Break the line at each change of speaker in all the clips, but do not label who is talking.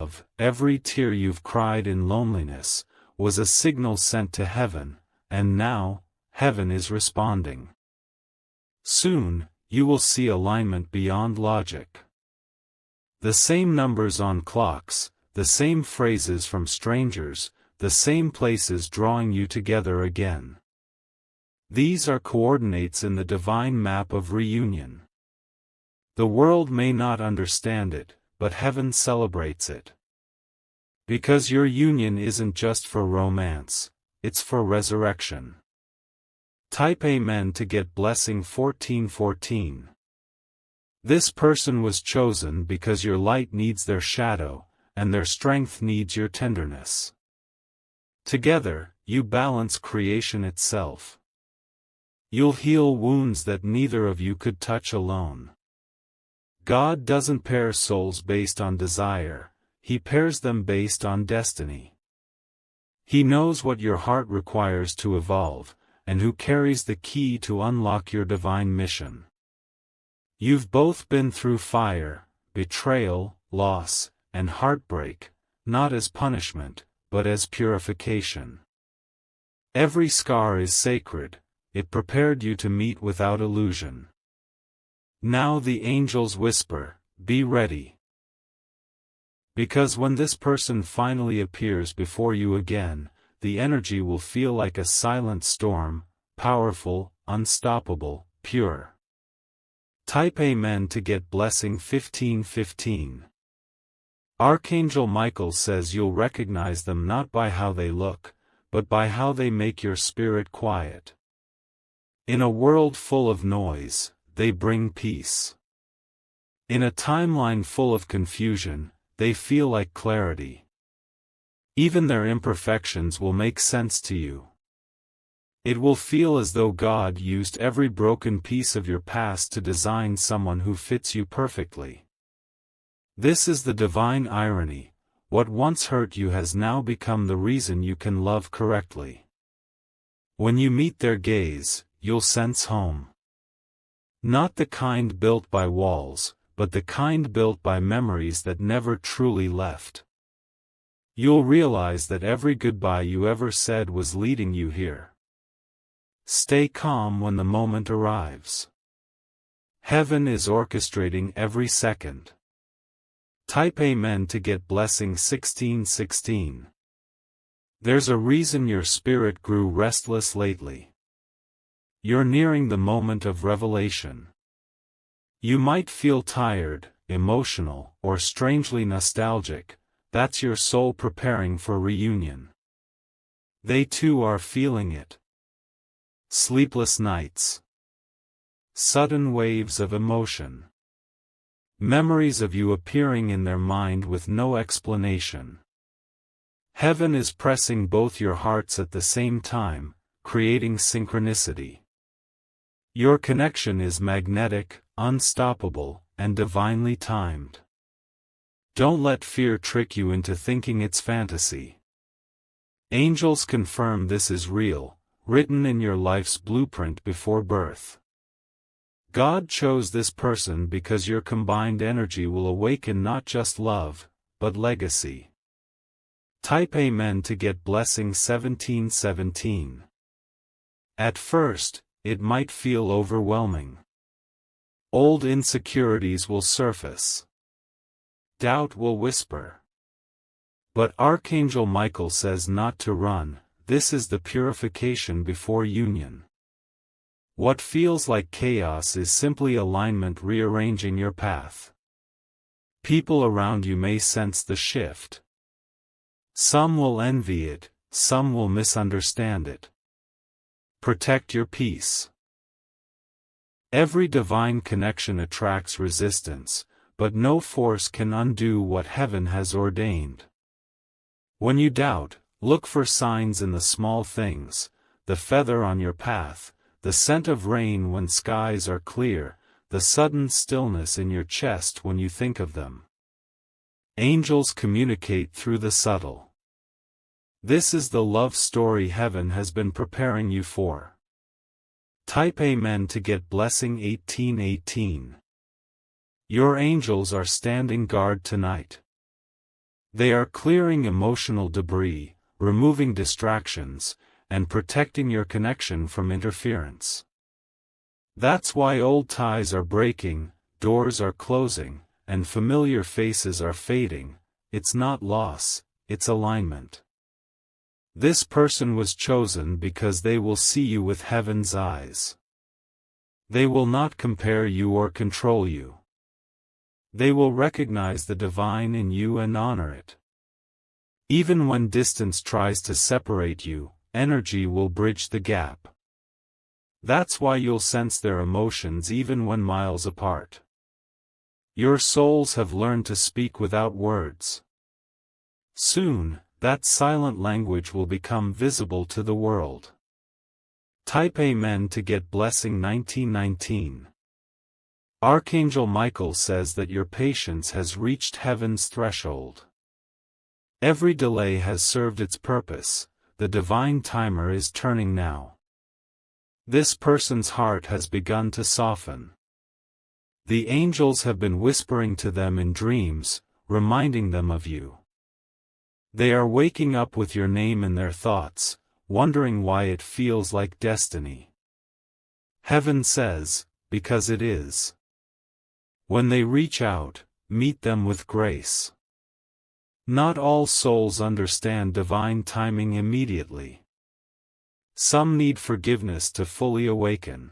love, every tear you've cried in loneliness, was a signal sent to heaven, and now, heaven is responding. Soon, you will see alignment beyond logic. The same numbers on clocks, the same phrases from strangers, the same places drawing you together again. These are coordinates in the divine map of reunion. The world may not understand it, but heaven celebrates it. Because your union isn't just for romance, it's for resurrection. Type Amen to get blessing 1414. This person was chosen because your light needs their shadow, and their strength needs your tenderness. Together, you balance creation itself. You'll heal wounds that neither of you could touch alone. God doesn't pair souls based on desire, He pairs them based on destiny. He knows what your heart requires to evolve, and who carries the key to unlock your divine mission. You've both been through fire, betrayal, loss, and heartbreak, not as punishment, but as purification. Every scar is sacred, it prepared you to meet without illusion. Now the angels whisper, be ready. Because when this person finally appears before you again, the energy will feel like a silent storm, powerful, unstoppable, pure. Type Amen to get blessing 1515. Archangel Michael says you'll recognize them not by how they look, but by how they make your spirit quiet. In a world full of noise, they bring peace. In a timeline full of confusion, they feel like clarity. Even their imperfections will make sense to you. It will feel as though God used every broken piece of your past to design someone who fits you perfectly. This is the divine irony: what once hurt you has now become the reason you can love correctly. When you meet their gaze, you'll sense home. Not the kind built by walls, but the kind built by memories that never truly left. You'll realize that every goodbye you ever said was leading you here. Stay calm when the moment arrives. Heaven is orchestrating every second. Type Amen to get blessing 1616. There's a reason your spirit grew restless lately. You're nearing the moment of revelation. You might feel tired, emotional, or strangely nostalgic. That's your soul preparing for reunion. They too are feeling it. Sleepless nights. Sudden waves of emotion. Memories of you appearing in their mind with no explanation. Heaven is pressing both your hearts at the same time, creating synchronicity. Your connection is magnetic, unstoppable, and divinely timed. Don't let fear trick you into thinking it's fantasy. Angels confirm this is real, written in your life's blueprint before birth. God chose this person because your combined energy will awaken not just love, but legacy. Type Amen to get blessing 1717. At first, it might feel overwhelming. Old insecurities will surface. Doubt will whisper. But Archangel Michael says not to run. This is the purification before union. What feels like chaos is simply alignment rearranging your path. People around you may sense the shift. Some will envy it, some will misunderstand it. Protect your peace. Every divine connection attracts resistance, but no force can undo what heaven has ordained. When you doubt, look for signs in the small things: the feather on your path, the scent of rain when skies are clear, the sudden stillness in your chest when you think of them. Angels communicate through the subtle. This is the love story heaven has been preparing you for. Type Amen to get blessing 1818. Your angels are standing guard tonight. They are clearing emotional debris, removing distractions, and protecting your connection from interference. That's why old ties are breaking, doors are closing, and familiar faces are fading. It's not loss, it's alignment. This person was chosen because they will see you with heaven's eyes. They will not compare you or control you. They will recognize the divine in you and honor it. Even when distance tries to separate you, energy will bridge the gap. That's why you'll sense their emotions even when miles apart. Your souls have learned to speak without words. Soon, that silent language will become visible to the world. Type Amen to get blessing 1919. Archangel Michael says that your patience has reached heaven's threshold. Every delay has served its purpose, the divine timer is turning now. This person's heart has begun to soften. The angels have been whispering to them in dreams, reminding them of you. They are waking up with your name in their thoughts, wondering why it feels like destiny. Heaven says, because it is. When they reach out, meet them with grace. Not all souls understand divine timing immediately. Some need forgiveness to fully awaken.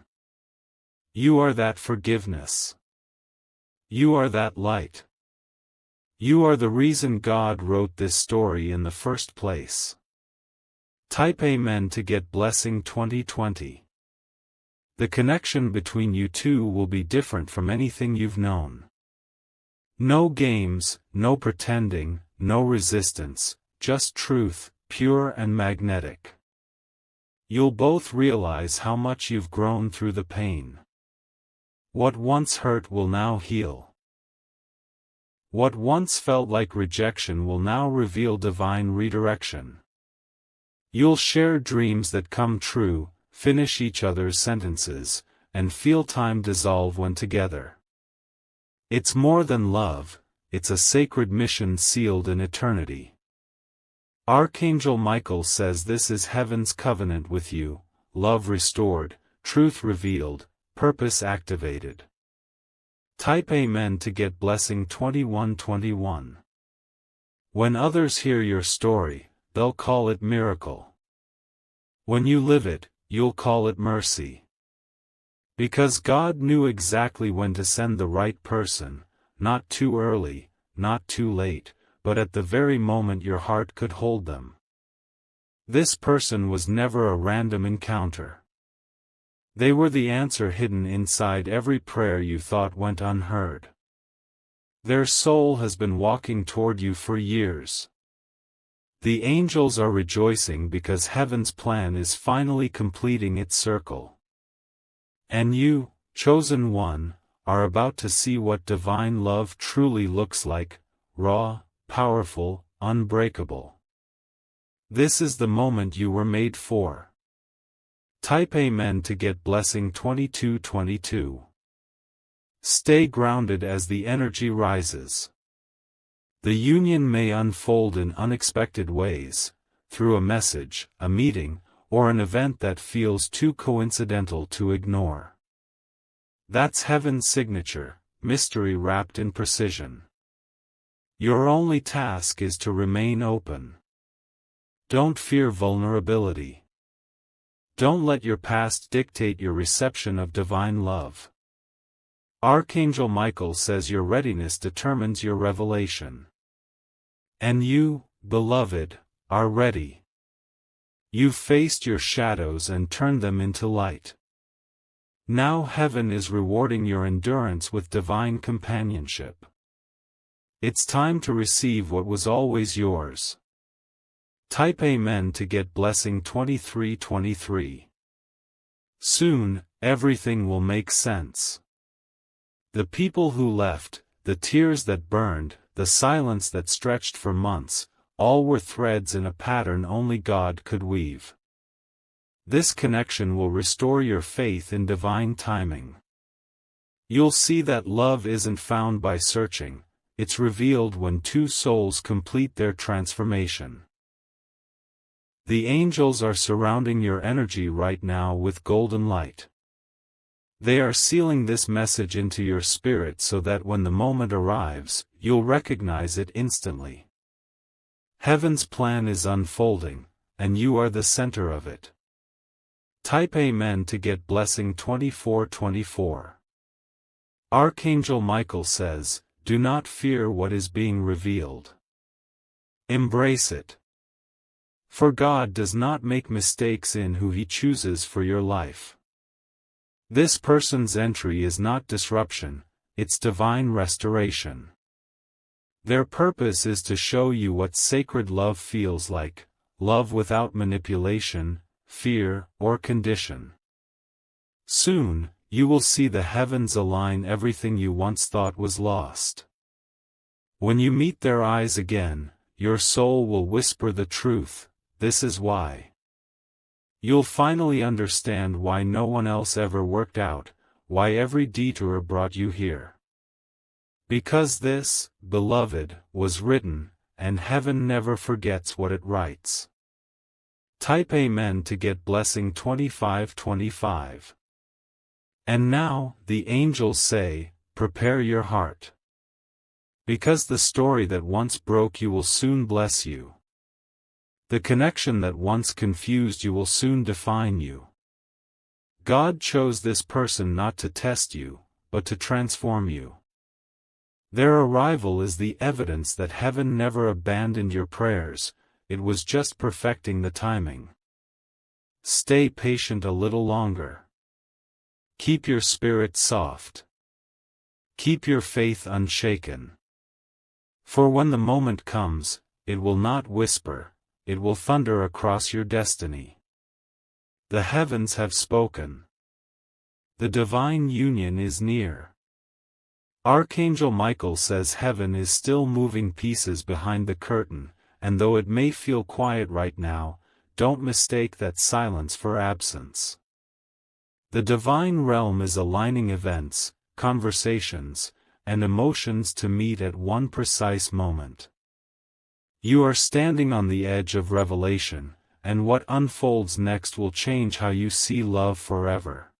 You are that forgiveness. You are that light. You are the reason God wrote this story in the first place. Type Amen to get blessing 2020. The connection between you two will be different from anything you've known. No games, no pretending, no resistance, just truth, pure and magnetic. You'll both realize how much you've grown through the pain. What once hurt will now heal. What once felt like rejection will now reveal divine redirection. You'll share dreams that come true, finish each other's sentences, and feel time dissolve when together. It's more than love, it's a sacred mission sealed in eternity. Archangel Michael says this is heaven's covenant with you, love restored, truth revealed, purpose activated. Type Amen to get blessing 2121. When others hear your story, they'll call it miracle. When you live it, you'll call it mercy. Because God knew exactly when to send the right person, not too early, not too late, but at the very moment your heart could hold them. This person was never a random encounter. They were the answer hidden inside every prayer you thought went unheard. Their soul has been walking toward you for years. The angels are rejoicing because heaven's plan is finally completing its circle. And you, chosen one, are about to see what divine love truly looks like, raw, powerful, unbreakable. This is the moment you were made for. Type Amen to get blessing 2222. Stay grounded as the energy rises. The union may unfold in unexpected ways, through a message, a meeting, or an event that feels too coincidental to ignore. That's heaven's signature, mystery wrapped in precision. Your only task is to remain open. Don't fear vulnerability. Don't let your past dictate your reception of divine love. Archangel Michael says your readiness determines your revelation. And you, beloved, are ready. You've faced your shadows and turned them into light. Now heaven is rewarding your endurance with divine companionship. It's time to receive what was always yours. Type Amen to get blessing 2323. Soon, everything will make sense. The people who left, the tears that burned, the silence that stretched for months, all were threads in a pattern only God could weave. This connection will restore your faith in divine timing. You'll see that love isn't found by searching, it's revealed when two souls complete their transformation. The angels are surrounding your energy right now with golden light. They are sealing this message into your spirit so that when the moment arrives, you'll recognize it instantly. Heaven's plan is unfolding, and you are the center of it. Type Amen to get blessing 2424. Archangel Michael says, "Do not fear what is being revealed. Embrace it. For God does not make mistakes in who He chooses for your life. This person's entry is not disruption, it's divine restoration. Their purpose is to show you what sacred love feels like, love without manipulation, fear, or condition. Soon, you will see the heavens align everything you once thought was lost. When you meet their eyes again, your soul will whisper the truth, this is why. You'll finally understand why no one else ever worked out, why every detour brought you here. Because this, beloved, was written, and heaven never forgets what it writes." Type Amen to get blessing 2525. And now, the angels say, "Prepare your heart. Because the story that once broke you will soon bless you. The connection that once confused you will soon define you. God chose this person not to test you, but to transform you. Their arrival is the evidence that heaven never abandoned your prayers, it was just perfecting the timing. Stay patient a little longer. Keep your spirit soft. Keep your faith unshaken. For when the moment comes, it will not whisper, it will thunder across your destiny. The heavens have spoken. The divine union is near. Archangel Michael says heaven is still moving pieces behind the curtain, and though it may feel quiet right now, don't mistake that silence for absence. The divine realm is aligning events, conversations, and emotions to meet at one precise moment. You are standing on the edge of revelation, and what unfolds next will change how you see love forever.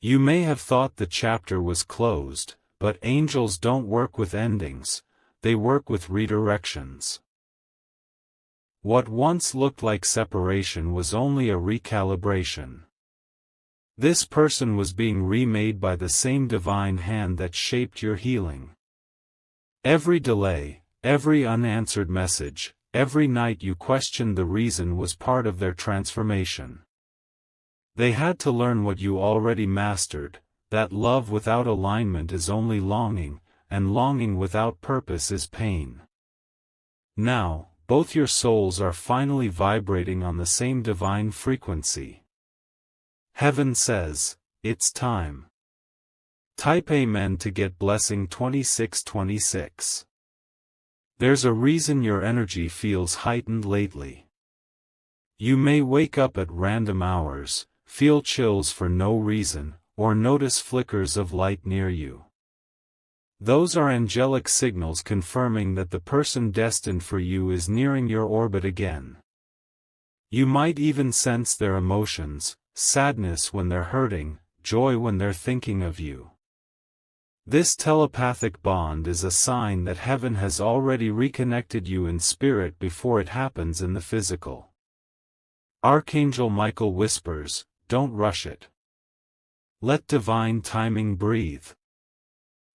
You may have thought the chapter was closed, but angels don't work with endings, they work with redirections. What once looked like separation was only a recalibration. This person was being remade by the same divine hand that shaped your healing. Every delay, every unanswered message, every night you questioned the reason was part of their transformation. They had to learn what you already mastered, that love without alignment is only longing, and longing without purpose is pain. Now, both your souls are finally vibrating on the same divine frequency. Heaven says, it's time. Type Amen to get blessing 2626. There's a reason your energy feels heightened lately. You may wake up at random hours, feel chills for no reason, or notice flickers of light near you. Those are angelic signals confirming that the person destined for you is nearing your orbit again. You might even sense their emotions, sadness when they're hurting, joy when they're thinking of you. This telepathic bond is a sign that heaven has already reconnected you in spirit before it happens in the physical. Archangel Michael whispers, don't rush it. Let divine timing breathe.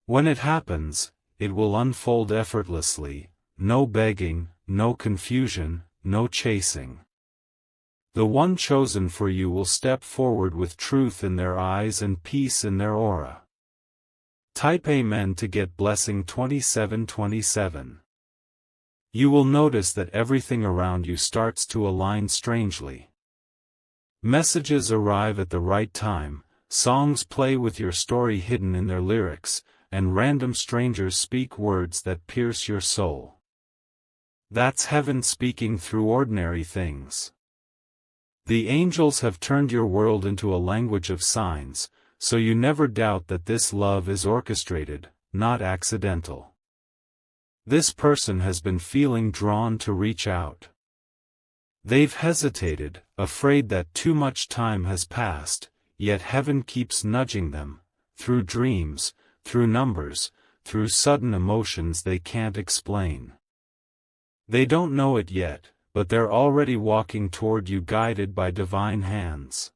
When it happens, it will unfold effortlessly, no begging, no confusion, no chasing. The one chosen for you will step forward with truth in their eyes and peace in their aura. Type Amen to get blessing 2727. You will notice that everything around you starts to align strangely. Messages arrive at the right time, songs play with your story hidden in their lyrics, and random strangers speak words that pierce your soul. That's heaven speaking through ordinary things. The angels have turned your world into a language of signs, so you never doubt that this love is orchestrated, not accidental. This person has been feeling drawn to reach out. They've hesitated, afraid that too much time has passed, yet heaven keeps nudging them, through dreams, through numbers, through sudden emotions they can't explain. They don't know it yet, but they're already walking toward you guided by divine hands.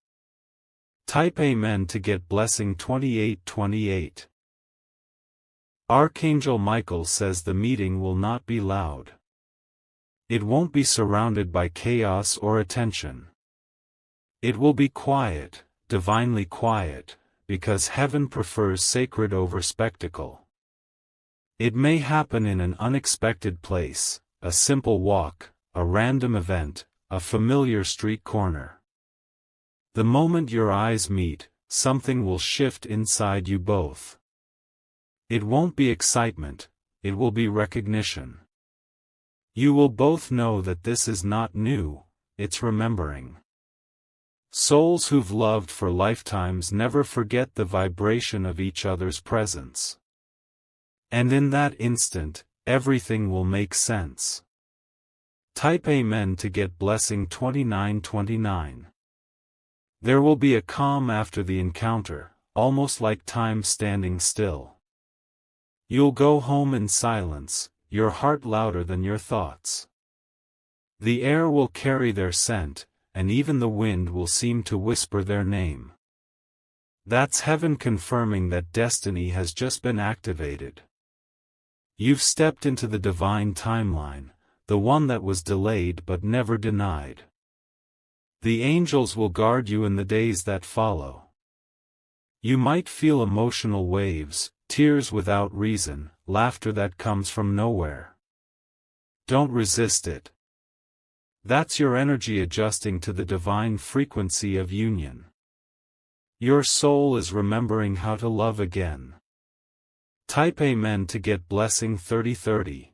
Type Amen to get blessing 2828. Archangel Michael says the meeting will not be loud. It won't be surrounded by chaos or attention. It will be quiet, divinely quiet, because heaven prefers sacred over spectacle. It may happen in an unexpected place, a simple walk, a random event, a familiar street corner. The moment your eyes meet, something will shift inside you both. It won't be excitement, it will be recognition. You will both know that this is not new, it's remembering. Souls who've loved for lifetimes never forget the vibration of each other's presence. And in that instant, everything will make sense. Type Amen to get blessing 2929. There will be a calm after the encounter, almost like time standing still. You'll go home in silence, your heart louder than your thoughts. The air will carry their scent, and even the wind will seem to whisper their name. That's heaven confirming that destiny has just been activated. You've stepped into the divine timeline, the one that was delayed but never denied. The angels will guard you in the days that follow. You might feel emotional waves, tears without reason, laughter that comes from nowhere. Don't resist it. That's your energy adjusting to the divine frequency of union. Your soul is remembering how to love again. Type Amen to get blessing 3030.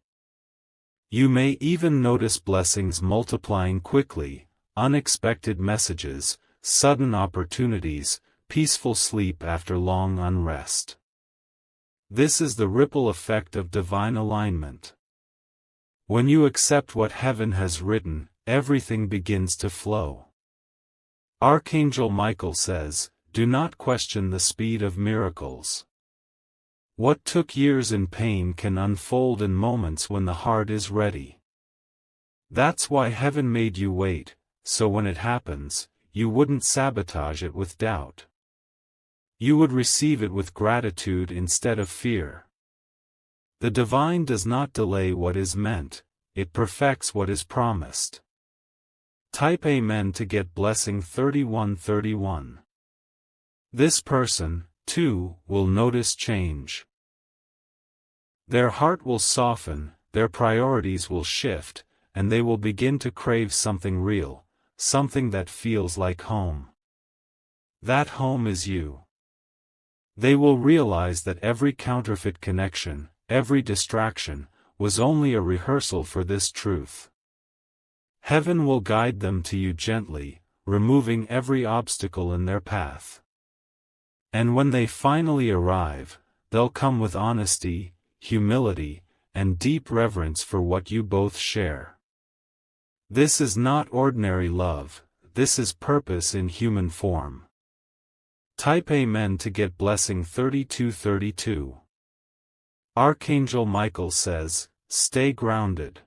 You may even notice blessings multiplying quickly, unexpected messages, sudden opportunities, peaceful sleep after long unrest. This is the ripple effect of divine alignment. When you accept what heaven has written, everything begins to flow. Archangel Michael says, do not question the speed of miracles. What took years in pain can unfold in moments when the heart is ready. That's why heaven made you wait, so when it happens, you wouldn't sabotage it with doubt. You would receive it with gratitude instead of fear. The divine does not delay what is meant, it perfects what is promised. Type Amen to get blessing 3131. This person, too, will notice change. Their heart will soften, their priorities will shift, and they will begin to crave something real, something that feels like home. That home is you. They will realize that every counterfeit connection, every distraction, was only a rehearsal for this truth. Heaven will guide them to you gently, removing every obstacle in their path. And when they finally arrive, they'll come with honesty, humility, and deep reverence for what you both share. This is not ordinary love, this is purpose in human form. Type Amen to get blessing 3232. Archangel Michael says, stay grounded.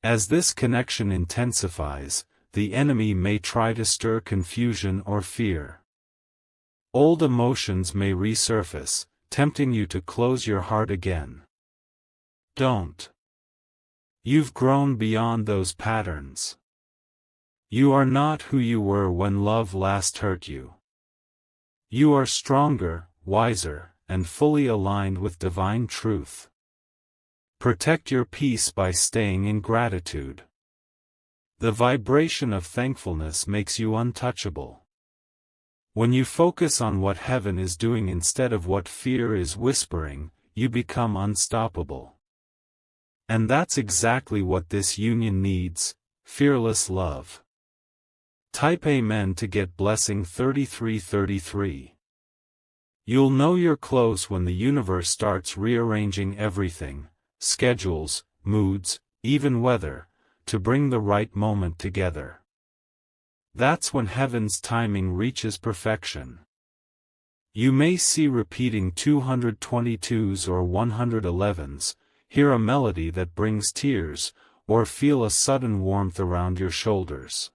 As this connection intensifies, the enemy may try to stir confusion or fear. Old emotions may resurface, tempting you to close your heart again. Don't. You've grown beyond those patterns. You are not who you were when love last hurt you. You are stronger, wiser, and fully aligned with divine truth. Protect your peace by staying in gratitude. The vibration of thankfulness makes you untouchable. When you focus on what heaven is doing instead of what fear is whispering, you become unstoppable. And that's exactly what this union needs, fearless love. Type Amen to get blessing 3333. You'll know you're close when the universe starts rearranging everything, schedules, moods, even weather, to bring the right moment together. That's when heaven's timing reaches perfection. You may see repeating 222s or 111s, hear a melody that brings tears, or feel a sudden warmth around your shoulders.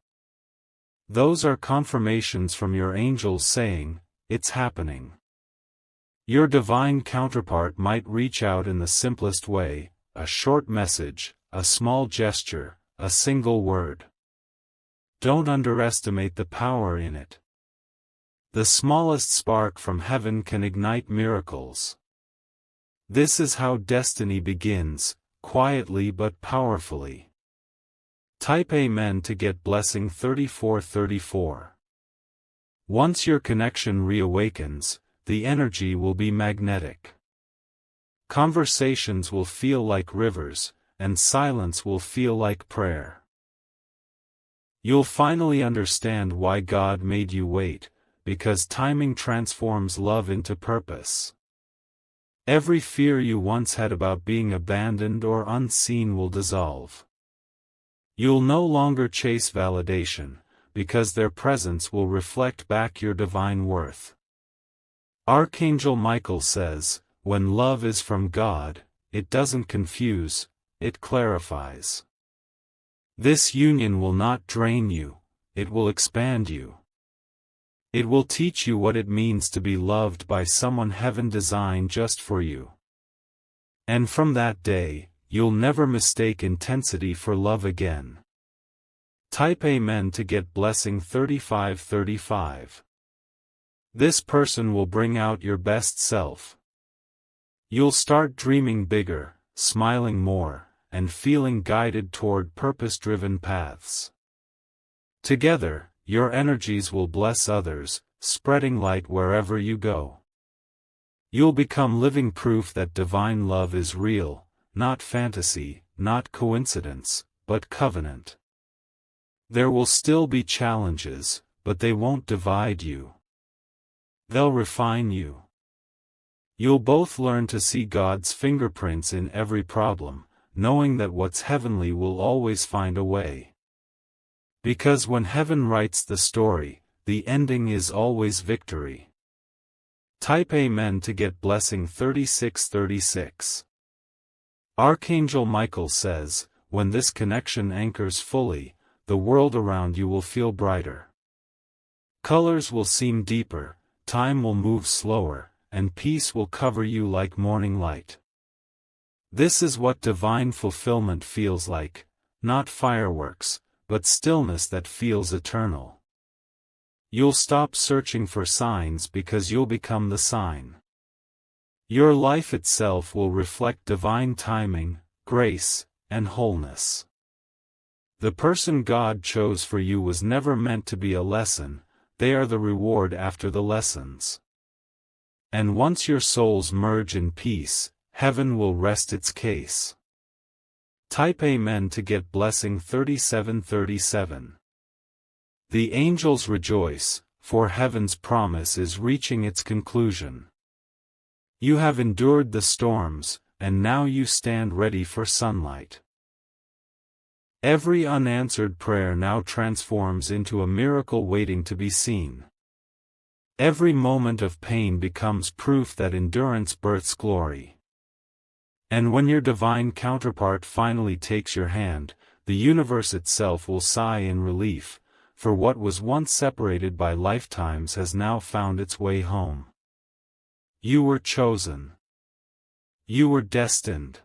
Those are confirmations from your angels saying, "It's happening." Your divine counterpart might reach out in the simplest way, a short message, a small gesture, a single word. Don't underestimate the power in it. The smallest spark from heaven can ignite miracles. This is how destiny begins, quietly but powerfully. Type Amen to get blessing 3434. Once your connection reawakens, the energy will be magnetic. Conversations will feel like rivers, and silence will feel like prayer. You'll finally understand why God made you wait, because timing transforms love into purpose. Every fear you once had about being abandoned or unseen will dissolve. You'll no longer chase validation, because their presence will reflect back your divine worth. Archangel Michael says, when love is from God, it doesn't confuse, it clarifies. This union will not drain you, it will expand you. It will teach you what it means to be loved by someone heaven designed just for you. And from that day, you'll never mistake intensity for love again. Type Amen to get blessing 3535. This person will bring out your best self. You'll start dreaming bigger, smiling more, and feeling guided toward purpose-driven paths. Together, your energies will bless others, spreading light wherever you go. You'll become living proof that divine love is real, not fantasy, not coincidence, but covenant. There will still be challenges, but they won't divide you. They'll refine you. You'll both learn to see God's fingerprints in every problem, knowing that what's heavenly will always find a way. Because when heaven writes the story, the ending is always victory. Type Amen to get blessing 3636. Archangel Michael says, when this connection anchors fully, the world around you will feel brighter. Colors will seem deeper, time will move slower, and peace will cover you like morning light. This is what divine fulfillment feels like, not fireworks, but stillness that feels eternal. You'll stop searching for signs because you'll become the sign. Your life itself will reflect divine timing, grace, and wholeness. The person God chose for you was never meant to be a lesson, they are the reward after the lessons. And once your souls merge in peace, heaven will rest its case. Type Amen to get blessing 3737. The angels rejoice, for heaven's promise is reaching its conclusion. You have endured the storms, and now you stand ready for sunlight. Every unanswered prayer now transforms into a miracle waiting to be seen. Every moment of pain becomes proof that endurance births glory. And when your divine counterpart finally takes your hand, the universe itself will sigh in relief, for what was once separated by lifetimes has now found its way home. You were chosen. You were destined.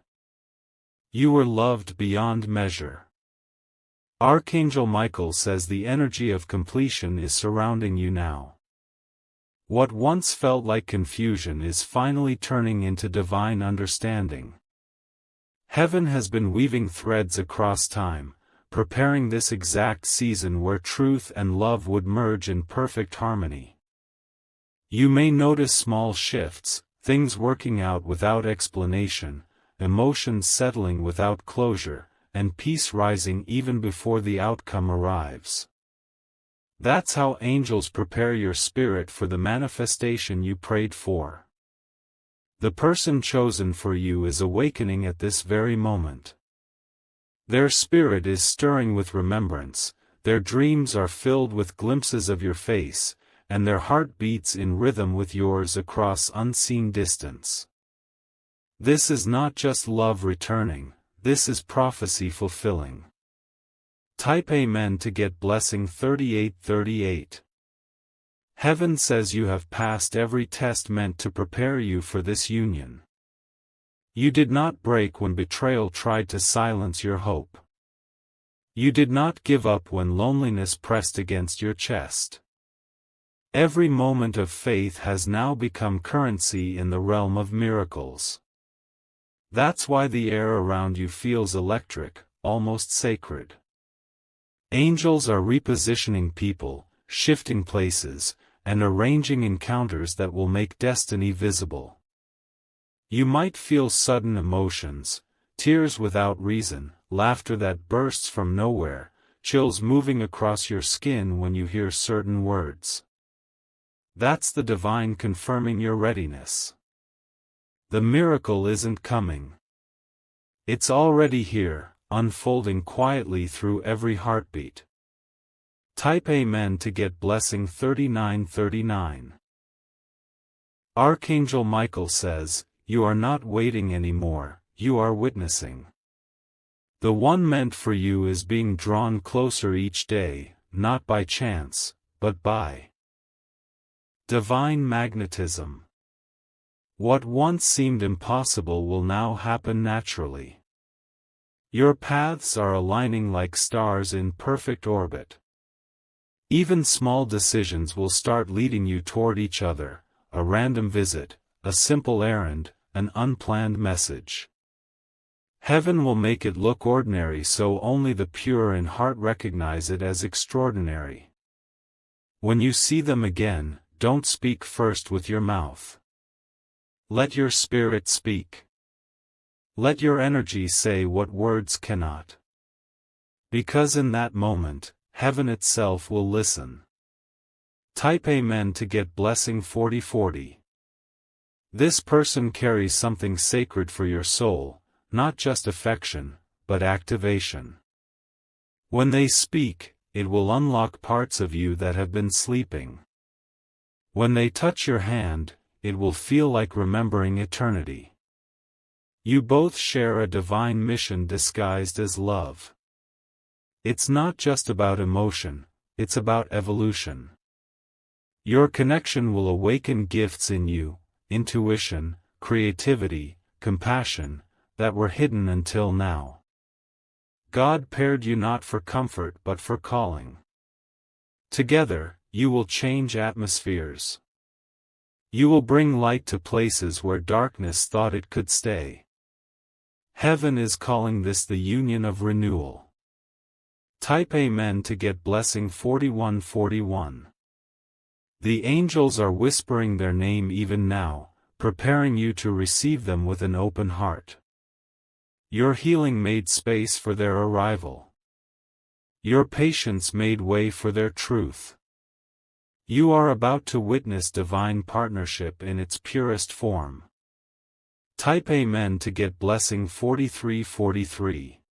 You were loved beyond measure. Archangel Michael says the energy of completion is surrounding you now. What once felt like confusion is finally turning into divine understanding. Heaven has been weaving threads across time, preparing this exact season where truth and love would merge in perfect harmony. You may notice small shifts, things working out without explanation, emotions settling without closure, and peace rising even before the outcome arrives. That's how angels prepare your spirit for the manifestation you prayed for. The person chosen for you is awakening at this very moment. Their spirit is stirring with remembrance, their dreams are filled with glimpses of your face, and their heart beats in rhythm with yours across unseen distance. This is not just love returning, this is prophecy fulfilling. Type Amen to get blessing 3838. Heaven says you have passed every test meant to prepare you for this union. You did not break when betrayal tried to silence your hope. You did not give up when loneliness pressed against your chest. Every moment of faith has now become currency in the realm of miracles. That's why the air around you feels electric, almost sacred. Angels are repositioning people, shifting places, and arranging encounters that will make destiny visible. You might feel sudden emotions, tears without reason, laughter that bursts from nowhere, chills moving across your skin when you hear certain words. That's the divine confirming your readiness. The miracle isn't coming. It's already here, unfolding quietly through every heartbeat. Type Amen to get blessing 3939. Archangel Michael says, you are not waiting anymore, you are witnessing. The one meant for you is being drawn closer each day, not by chance, but by divine magnetism. What once seemed impossible will now happen naturally. Your paths are aligning like stars in perfect orbit. Even small decisions will start leading you toward each other, a random visit, a simple errand, an unplanned message. Heaven will make it look ordinary so only the pure in heart recognize it as extraordinary. When you see them again, don't speak first with your mouth. Let your spirit speak. Let your energy say what words cannot. Because in that moment, heaven itself will listen. Type Amen to get blessing 4040. This person carries something sacred for your soul, not just affection, but activation. When they speak, it will unlock parts of you that have been sleeping. When they touch your hand, it will feel like remembering eternity. You both share a divine mission disguised as love. It's not just about emotion, it's about evolution. Your connection will awaken gifts in you, intuition, creativity, compassion, that were hidden until now. God paired you not for comfort but for calling. Together, you will change atmospheres. You will bring light to places where darkness thought it could stay. Heaven is calling this the union of renewal. Type Amen to get blessing 4141. The angels are whispering their name even now, preparing you to receive them with an open heart. Your healing made space for their arrival. Your patience made way for their truth. You are about to witness divine partnership in its purest form. Type Amen to get blessing 4343.